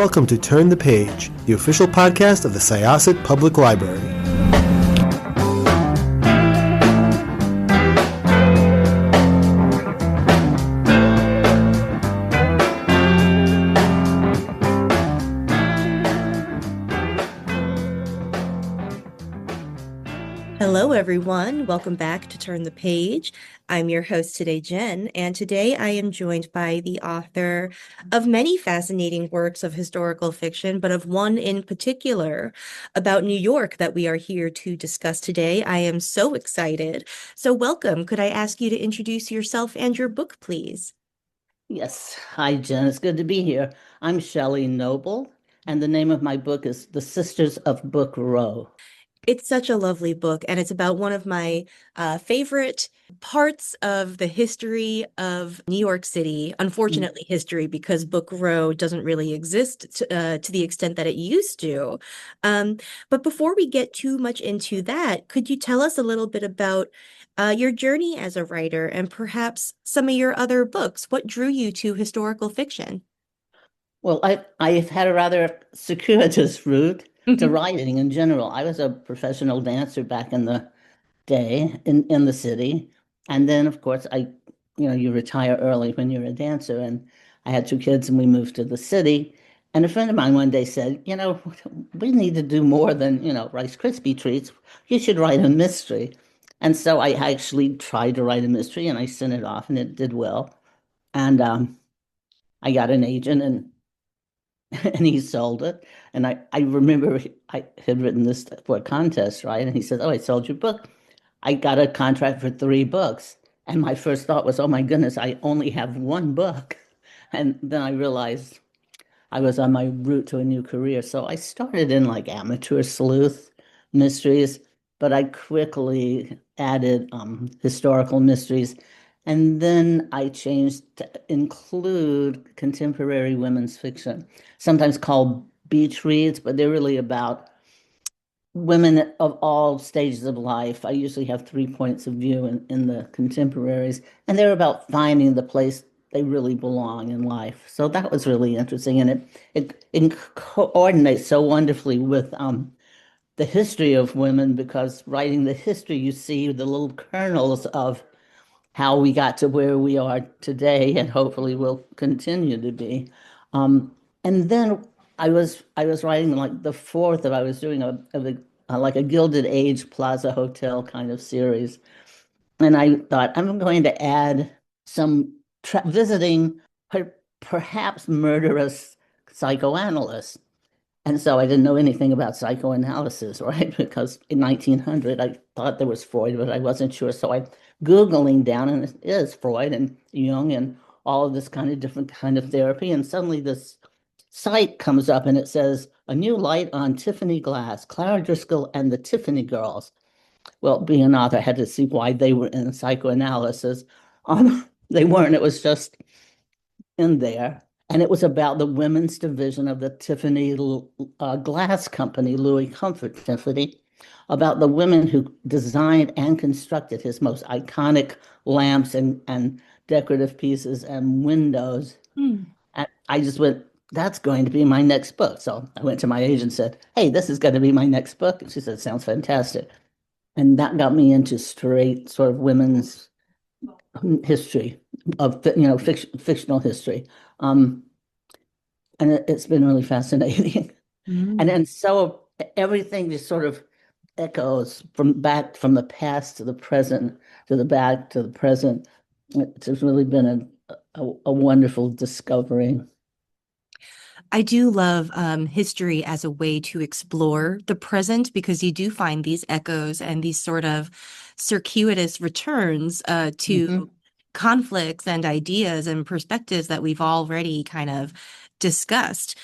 welcome to Turn the Page, the official podcast of the Syosset Public Library. Hello, everyone. Welcome back to Turn the Page. I'm your host today, Jen, and today I am joined by the author of many fascinating works of historical fiction, but of one in particular about New York that we are here to discuss today. I am so excited. So welcome. Could I ask you to introduce yourself and your book, please? Yes. Hi, Jen. It's good to be here. I'm Shelley Noble, and the name of my book is The Sisters of Book Row. It's such a lovely book, and it's about one of my favorite parts of the history of New York City. Unfortunately, history, because Book Row doesn't really exist to the extent that it used to. But before we get too much into that, could you tell us a little bit about your journey as a writer and perhaps some of your other books? What drew you to historical fiction? Well, I've had a rather circuitous route to writing in general. I was a professional dancer back in the day in the city. And then, of course, you retire early when you're a dancer. And I had two kids and we moved to the city. And a friend of mine one day said, we need to do more than, Rice Krispie treats. You should write a mystery. And so I actually tried to write a mystery and I sent it off and it did well. And I got an agent and and he sold it. And I remember I had written this for a contest, right? And he said, "Oh, I sold your book." I got a contract for 3 books. And my first thought was, oh my goodness, I only have one book. And then I realized I was on my route to a new career. So I started in like amateur sleuth mysteries, but I quickly added historical mysteries. And then I changed to include contemporary women's fiction, sometimes called beach reads, but they're really about women of all stages of life. I usually have 3 points of view in the contemporaries, and they're about finding the place they really belong in life. So that was really interesting, and it coordinates so wonderfully with the history of women because writing the history, you see the little kernels of how we got to where we are today, and hopefully will continue to be. And then I was writing like the fourth of I was doing like a Gilded Age Plaza Hotel kind of series, and I thought I'm going to add some visiting perhaps murderous psychoanalysts. And so I didn't know anything about psychoanalysis, right? Because in 1900, I thought there was Freud, but I wasn't sure. So I Googling down, and it is Freud and Jung and all of this kind of different kind of therapy. And suddenly this site comes up and it says, "A new light on Tiffany Glass, Clara Driscoll and the Tiffany Girls." Well, being an author, I had to see why they were in psychoanalysis. They weren't. It was just in there. And it was about the women's division of the Tiffany Glass Company, Louis Comfort Tiffany, about the women who designed and constructed his most iconic lamps and decorative pieces and windows. Hmm. And I just went, that's going to be my next book. So I went to my agent and said, "Hey, this is going to be my next book." And she said, "Sounds fantastic." And that got me into straight sort of women's history of fictional history, um, and it's been really fascinating. And Mm. then so everything just sort of echoes from the past to the present to the back to the present. It's really been a wonderful discovery. I do love history as a way to explore the present because you do find these echoes and these sort of circuitous returns Mhm. to conflicts and ideas and perspectives that we've already kind of discussed.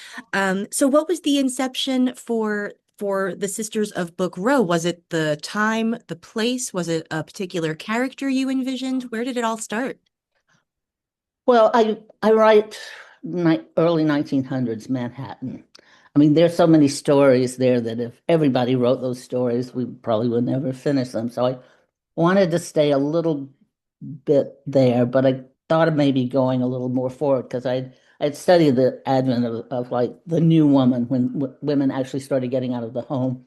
So what was the inception for the Sisters of Book Row? Was it the time, the place? Was it a particular character you envisioned? Where did it all start? Well, I write early 1900s Manhattan. I mean, there's so many stories there that if everybody wrote those stories, we probably would never finish them. So I wanted to stay a little bit there, but I thought of maybe going a little more forward because I'd studied the advent of like the new woman when women actually started getting out of the home.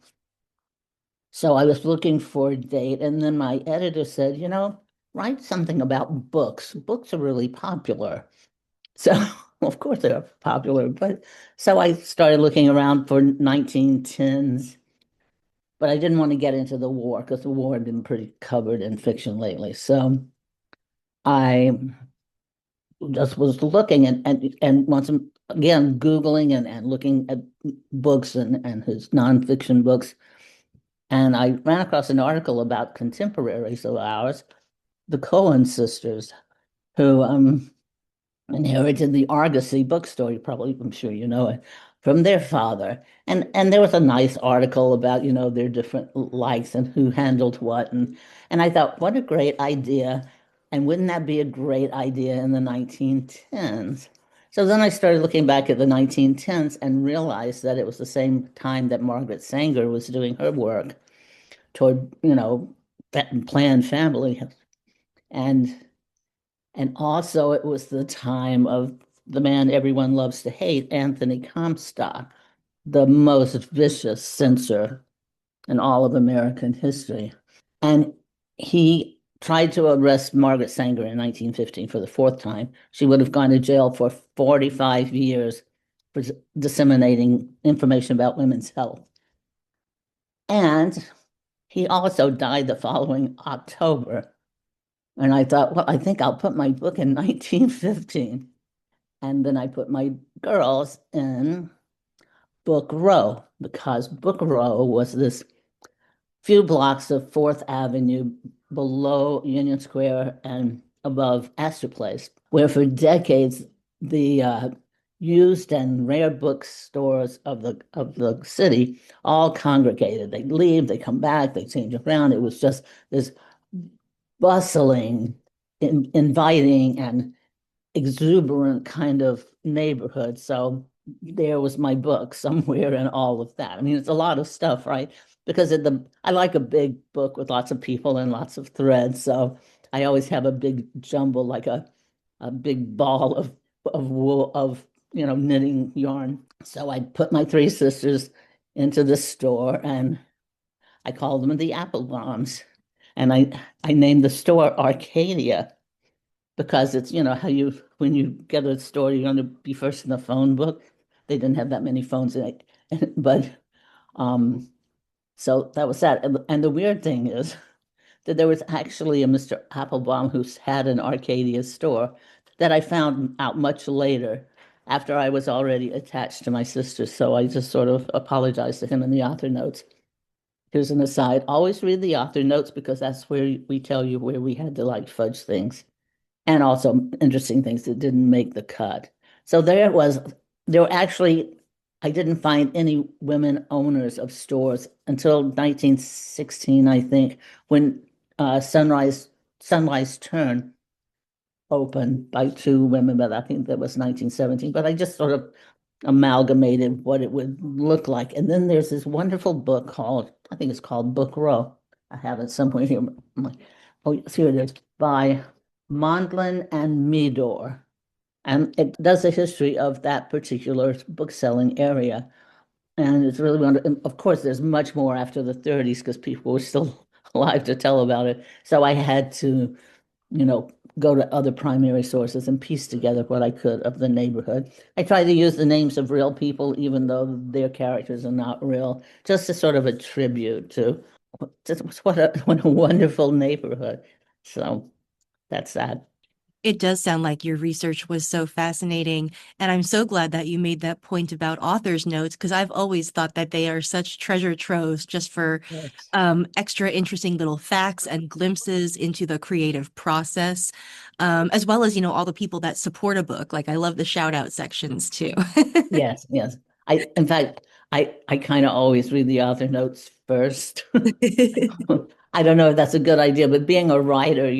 So I was looking for a date, and then my editor said, write something about books. Books are really popular. So, of course, they're popular, but so I started looking around for 1910s, but I didn't want to get into the war because the war had been pretty covered in fiction lately. So I just was looking and once again Googling and looking at books and his nonfiction books. And I ran across an article about contemporaries of ours, the Cohen sisters, who inherited the Argosy bookstore. You probably, I'm sure you know it, from their father. And there was a nice article about, their different likes and who handled what. And I thought, what a great idea. And wouldn't that be a great idea in the 1910s? So then I started looking back at the 1910s and realized that it was the same time that Margaret Sanger was doing her work toward, Planned Family. And and also, it was the time of the man everyone loves to hate, Anthony Comstock, the most vicious censor in all of American history. And he tried to arrest Margaret Sanger in 1915 for the fourth time. She would have gone to jail for 45 years for disseminating information about women's health. And he also died the following October. And I thought, well, I think I'll put my book in 1915. And then I put my girls in Book Row because Book Row was this few blocks of Fourth Avenue below Union Square and above Astor Place, where for decades the used and rare bookstores of the city all congregated. They leave, they come back, they change around. It was just this bustling, inviting, and exuberant kind of neighborhood. So there was my book somewhere in all of that. I mean, it's a lot of stuff, right? Because I like a big book with lots of people and lots of threads. So I always have a big jumble, like a big ball of wool of knitting yarn. So I put my three sisters into the store and I called them the Apple Bombs. And I named the store Arcadia because it's, how when you get a store, you're going to be first in the phone book. They didn't have that many phones in it. But um, so that was that. And the weird thing is that there was actually a Mr. Applebaum who had an Arcadia store that I found out much later after I was already attached to my sister. So I just sort of apologized to him in the author notes. Here's an aside. Always read the author notes because that's where we tell you where we had to like fudge things and also interesting things that didn't make the cut. So there were actually, I didn't find any women owners of stores until 1916, I think, when Sunrise Turn opened by two women, but I think that was 1917. But I just sort of amalgamated what it would look like. And then there's this wonderful book called, I think it's called Book Row. I have it somewhere here. Oh, here it is, by Mondlane and Meador. And it does a history of that particular bookselling area. And it's really wonderful. Of course, there's much more after the 30s because people were still alive to tell about it. So I had to, you know, go to other primary sources and piece together what I could of the neighborhood. I tried to use the names of real people, even though their characters are not real, just as sort of a tribute to just what a wonderful neighborhood. So that's that. It does sound like your research was so fascinating. And I'm so glad that you made that point about author's notes, because I've always thought that they are such treasure troves just for Yes. extra interesting little facts and glimpses into the creative process, as well as, all the people that support a book. Like I love the shout out sections too. Yes, yes. In fact, I kind of always read the author notes first. I don't know if that's a good idea, but being a writer,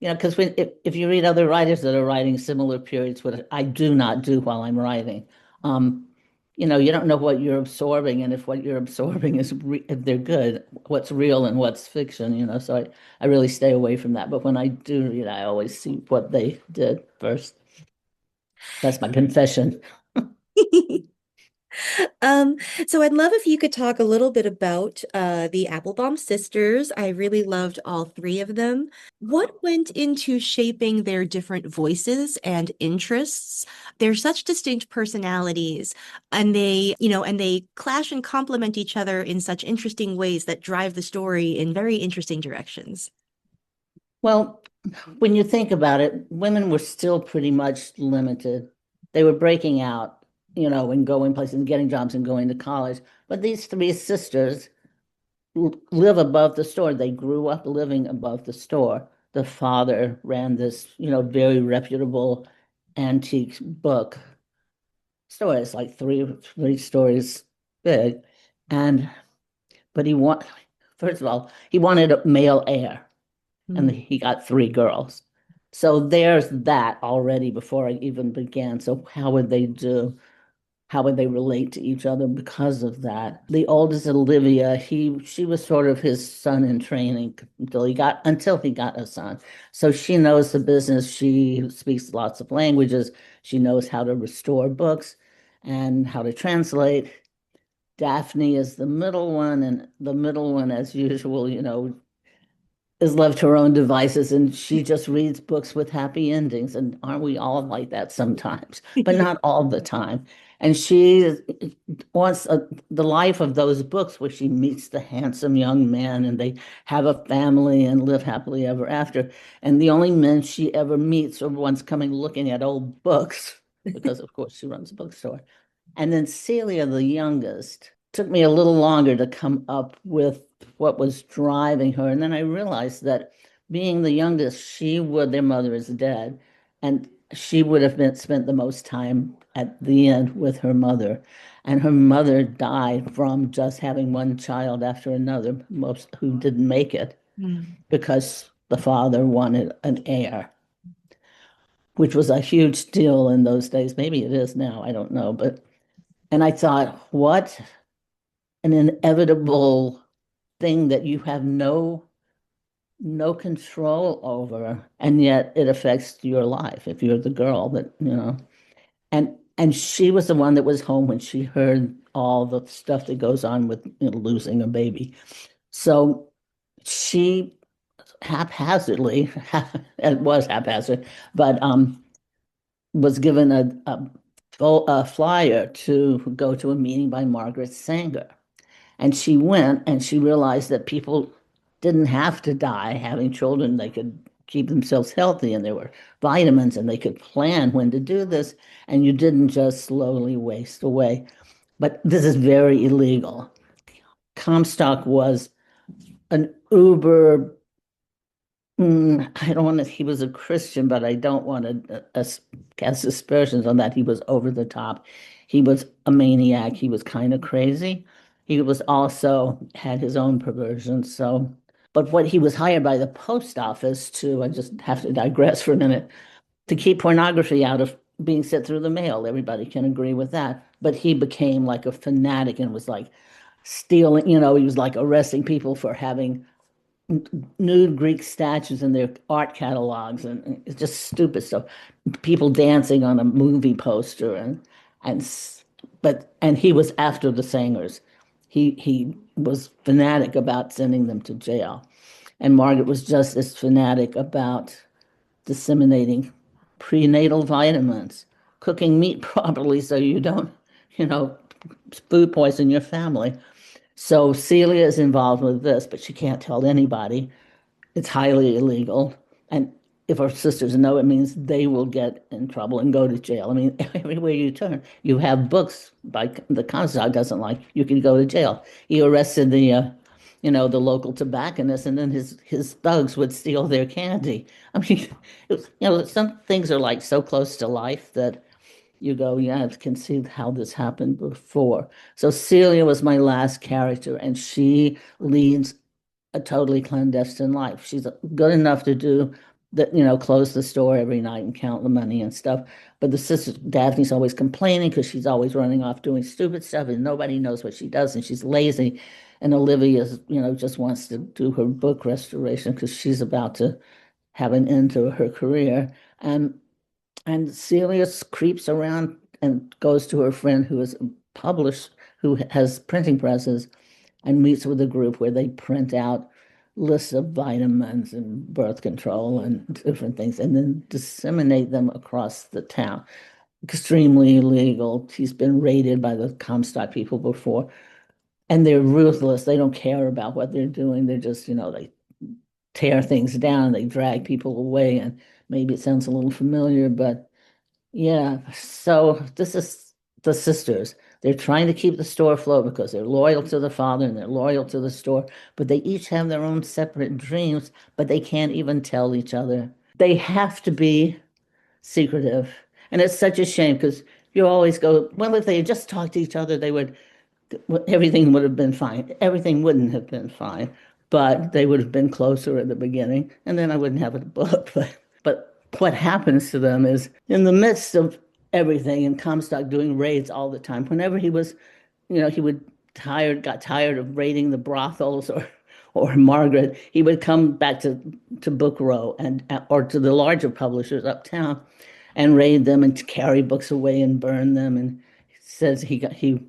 because if you read other writers that are writing similar periods, what I do not do while I'm writing, um, you don't know what you're absorbing, and if what you're absorbing if they're good, what's real and what's fiction, So I really stay away from that. But when I do read, I always see what they did first. That's my confession. Um, so I'd love if you could talk a little bit about the Applebaum sisters. I really loved all three of them. What went into shaping their different voices and interests? They're such distinct personalities, and they clash and complement each other in such interesting ways that drive the story in very interesting directions. Well, when you think about it, women were still pretty much limited. They were breaking out, and going places and getting jobs and going to college. But these three sisters live above the store. They grew up living above the store. The father ran this, very reputable antique book store. It's like three stories big. And but first of all, he wanted a male heir, and Mm. he got three girls. So there's that already before I even began. So how would they do? How would they relate to each other because of that? The oldest, Olivia, she was sort of his son in training until he got a son. So she knows the business. She speaks lots of languages. She knows how to restore books and how to translate. Daphne is the middle one, and the middle one, as usual, is left to her own devices, and she just reads books with happy endings. And aren't we all like that sometimes? But not all the time. And she wants the life of those books where she meets the handsome young man and they have a family and live happily ever after. And the only men she ever meets are ones coming looking at old books, because of course she runs a bookstore. And then Celia, the youngest, took me a little longer to come up with what was driving her. And then I realized that being the youngest, their mother is dead, and she would have spent the most time at the end with her mother. And her mother died from just having one child after another, most who didn't make it Mm. because the father wanted an heir, which was a huge deal in those days. Maybe it is now, I don't know. And I thought, what an inevitable thing that you have no control over, and yet it affects your life if you're the girl that. And she was the one that was home when she heard all the stuff that goes on with losing a baby. So she haphazardly, it was haphazard, but was given a flyer to go to a meeting by Margaret Sanger. And she went and she realized that people didn't have to die having children. They could keep themselves healthy, and there were vitamins, and they could plan when to do this. And you didn't just slowly waste away. But this is very illegal. Comstock was an uber, I don't want to, he was a Christian, but I don't want to cast aspersions on that. He was over the top. He was a maniac. He was kind of crazy. He was also had his own perversions. So, but what he was hired by the post office to, I just have to digress for a minute, to keep pornography out of being sent through the mail. Everybody can agree with that. But he became like a fanatic and was like stealing, he was like arresting people for having nude Greek statues in their art catalogs, and it's just stupid stuff. People dancing on a movie poster, and and he was after the singers. He was fanatic about sending them to jail, and Margaret was just as fanatic about disseminating prenatal vitamins, cooking meat properly so you don't, you know, food poison your family. So Celia is involved with this, but she can't tell anybody. It's highly illegal. And if our sisters know, it means they will get in trouble and go to jail. I mean, everywhere you turn, you have books by the Comstock doesn't like, you can go to jail. He arrested the local tobacconist, and then his thugs would steal their candy. I mean, some things are like so close to life that you go, yeah, I can see how this happened before. So Celia was my last character, and she leads a totally clandestine life. She's good enough to do that, close the store every night and count the money and stuff. But the sister Daphne's always complaining because she's always running off doing stupid stuff and nobody knows what she does and she's lazy. And Olivia's, just wants to do her book restoration because she's about to have an end to her career. And And Celia creeps around and goes to her friend who is published, who has printing presses, and meets with a group where they print out lists of vitamins and birth control and different things, and then disseminate them across the town. Extremely illegal. He's been raided by the Comstock people before, and they're ruthless. They don't care about what they're doing. They're just, they tear things down, they drag people away, and maybe it sounds a little familiar, but yeah. So this is the sisters. They're trying to keep the store afloat because they're loyal to the father and they're loyal to the store, but they each have their own separate dreams, but they can't even tell each other. They have to be secretive. And it's such a shame because you always go, well, if they had just talked to each other, they would, everything would have been fine. Everything wouldn't have been fine, but they would have been closer at the beginning, and then I wouldn't have a book. But what happens to them is in the midst of everything, and Comstock doing raids all the time, whenever he was, he got tired of raiding the brothels or Margaret, he would come back to Book Row and or to the larger publishers uptown and raid them and carry books away and burn them. And he says he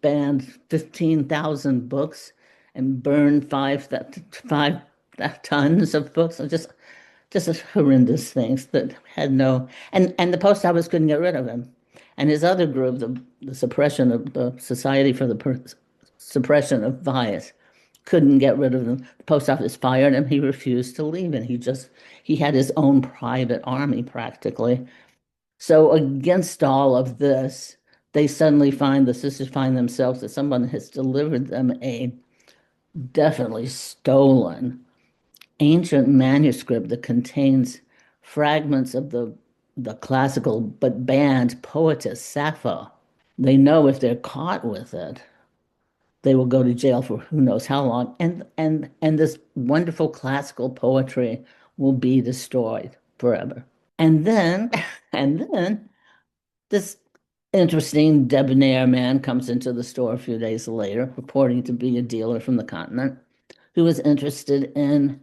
banned 15,000 books and burned five tons of books. Just horrendous things that had no, and the post office couldn't get rid of him. And his other group, the suppression of the Society for the Suppression of Bias, couldn't get rid of him. The post office fired him. He refused to leave, and he had his own private army practically. So against all of this, the sisters find themselves that someone has delivered them a definitely stolen ancient manuscript that contains fragments of the classical but banned poetess Sappho. They know if they're caught with it, they will go to jail for who knows how long, and this wonderful classical poetry will be destroyed forever. And then, and then this interesting debonair man comes into the store a few days later, purporting to be a dealer from the continent, who is interested in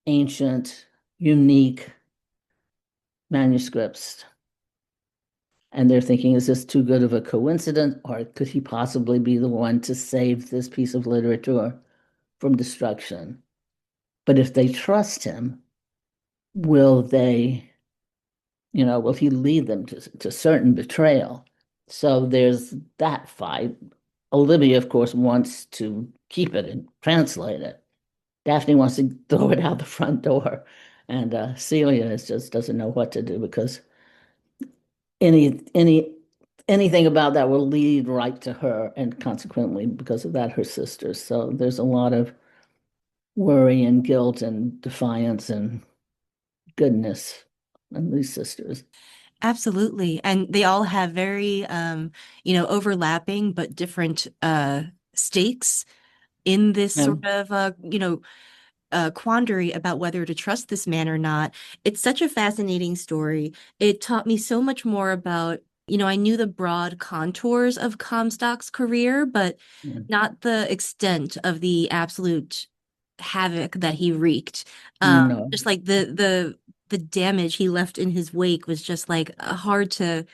ancient, unique manuscripts. And they're thinking, is this too good of a coincidence, or could he possibly be the one to save this piece of literature from destruction? But if they trust him, will they, will he lead them to certain betrayal? So there's that fight. Olivia, of course, wants to keep it and translate it. Daphne wants to throw it out the front door. And Celia just doesn't know what to do because any any anything about that will lead right to her, and consequently, because of that, her sisters. So there's a lot of worry and guilt and defiance and goodness in these sisters. Absolutely. And they all have very, overlapping but different stakes in this sort And of, quandary about whether to trust this man or not. It's such a fascinating story. It taught me so much more about, I knew the broad contours of Comstock's career, but yeah, not the extent of the absolute havoc that he wreaked. no, Just like the damage he left in his wake was just like hard to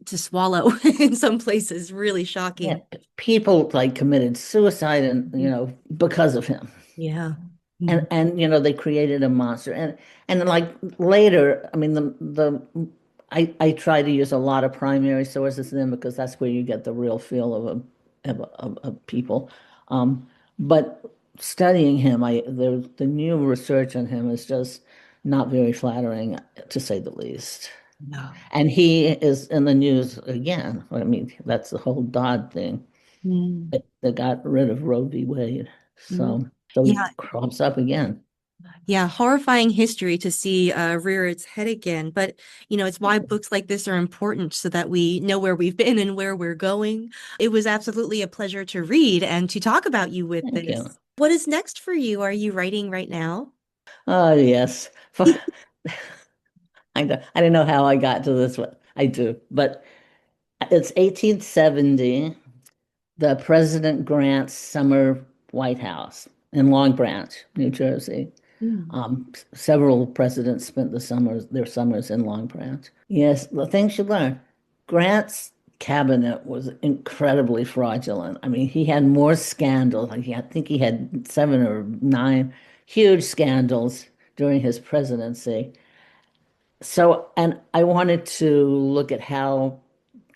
swallow in some places, really yeah, shocking. people like committed suicide and because of him. Yeah. And they created a monster and like later, I mean I try to use a lot of primary sources then because that's where you get the real feel of people, um but studying him, the new research on him is just not very flattering, to say the least. No. And he is in the news again. I mean, that's the whole Dodd thing. Mm. They got rid of Roe v. Wade, Mm. so he Yeah, crops up again. yeah, horrifying history to see rear its head again. But, it's why books like this are important so that we know where we've been and where we're going. It was absolutely a pleasure to read and to talk about you with Thank you. this. What is next for you? Are you writing right now? Oh, yes. I don't know how I got to this one. I do, but it's 1870. The President grants summer White House in Long Branch, New Jersey. Mm. Several presidents spent their summers in Long Branch. Yes, the things you learn. Grant's cabinet was incredibly fraudulent. I mean, he had more scandals. I think he had 7 or 9 huge scandals during his presidency. So, and I wanted to look at how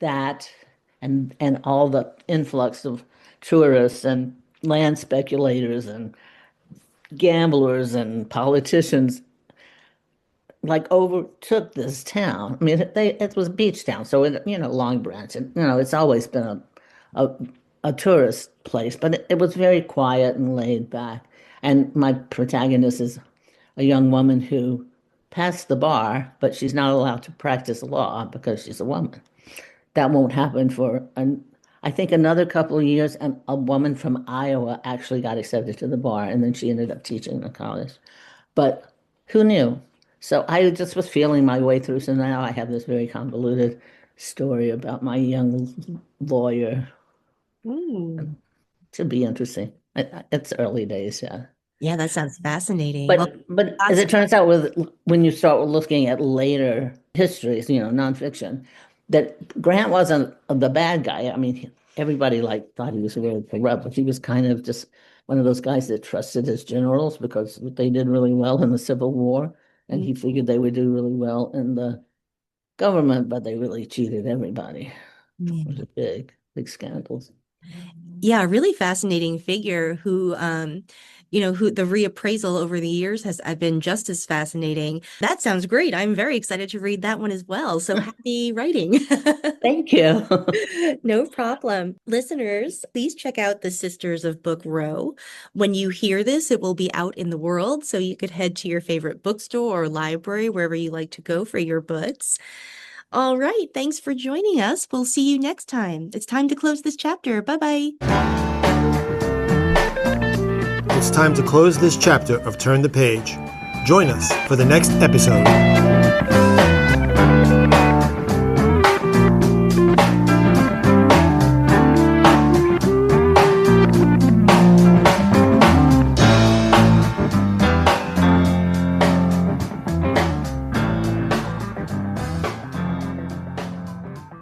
that and all the influx of tourists and land speculators and gamblers and politicians like overtook this town. I mean, it was a beach town, so Long Branch, and it's always been a a tourist place, but it was very quiet and laid back. And my protagonist is a young woman who passed the bar, but she's not allowed to practice law because she's a woman. That won't happen for I think another couple of years, and a woman from Iowa actually got accepted to the bar, and then she ended up teaching in the college. But who knew? So I just was feeling my way through. So now I have this very convoluted story about my young lawyer. Ooh. To be interesting. It's early days, yeah. Yeah, that sounds fascinating. Well, But as lots it turns out, when you start looking at later histories, nonfiction, that Grant wasn't the bad guy. I mean, everybody thought he was very corrupt, but he was kind of just one of those guys that trusted his generals because they did really well in the Civil War, and he figured they would do really well in the government, but they really cheated everybody. It was a big scandals. Yeah, a really fascinating figure who the reappraisal over the years has been just as fascinating. That sounds great. I'm very excited to read that one as well. So happy writing. Thank you. No problem. Listeners, please check out the Sisters of Book Row. When you hear this, it will be out in the world, so you could head to your favorite bookstore or library, wherever you like to go for your books. All right, thanks for joining us. We'll see you next time. It's time to close this chapter. Bye-bye. It's time to close this chapter of Turn the Page. Join us for the next episode.